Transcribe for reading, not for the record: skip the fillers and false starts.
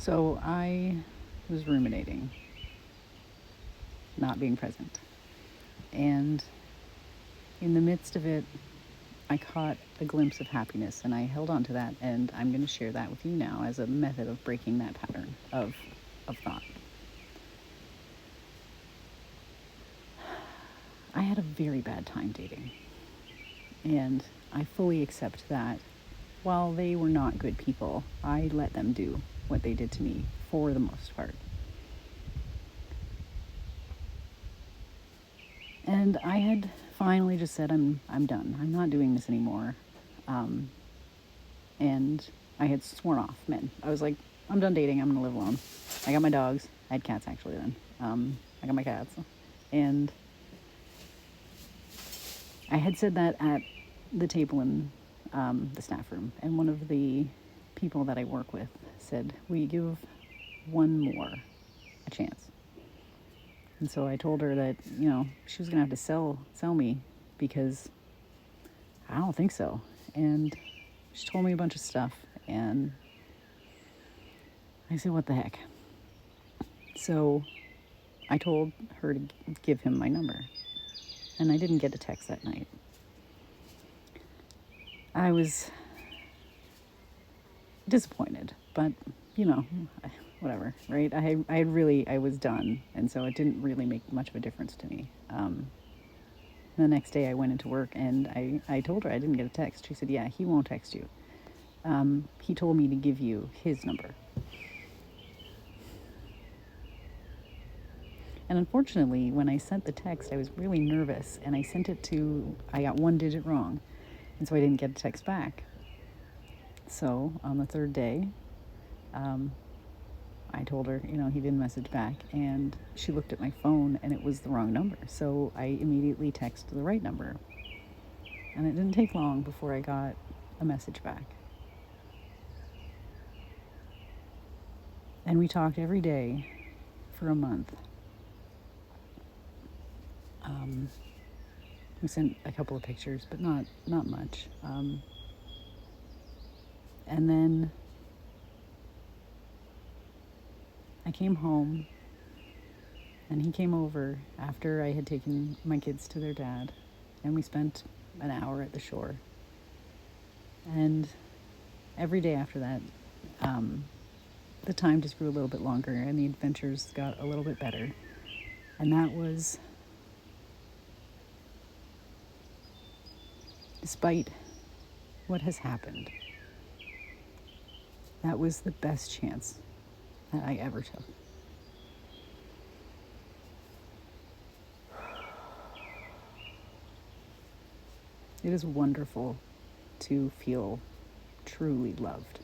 So I was ruminating, not being present. And in the midst of it, I caught a glimpse of happiness and I held on to that. And I'm going to share that with you now as a method of breaking that pattern of thought. I had a very bad time dating. And I fully accept that while they were not good people, I let them do what they did to me for the most part. And I had finally just said, I'm done. I'm not doing this anymore. Um, and I had sworn off men. I was like, I'm done dating. I'm going to live alone. I got my dogs. I had cats actually then. I got my cats. And I had said that at the table in the staff room. And one of the people that I work with said, will you give one more a chance? And so I told her that, she was going to have to sell me because I don't think so. And she told me a bunch of stuff. And I said, what the heck? So I told her to give him my number. And I didn't get a text that night. I was disappointed, but, whatever, right? I was done. And so it didn't really make much of a difference to me. The next day I went into work and I told her I didn't get a text. She said, yeah, he won't text you. He told me to give you his number. And unfortunately, when I sent the text, I was really nervous and I got one digit wrong. And so I didn't get a text back. So on the third day, I told her, he didn't message back. And she looked at my phone and it was the wrong number. So I immediately texted the right number. And it didn't take long before I got a message back. And we talked every day for a month. We sent a couple of pictures, but not much. And then I came home, and he came over after I had taken my kids to their dad, and we spent an hour at the shore. And every day after that, the time just grew a little bit longer, and the adventures got a little bit better. And that was despite what has happened. That was the best chance that I ever took. It is wonderful to feel truly loved.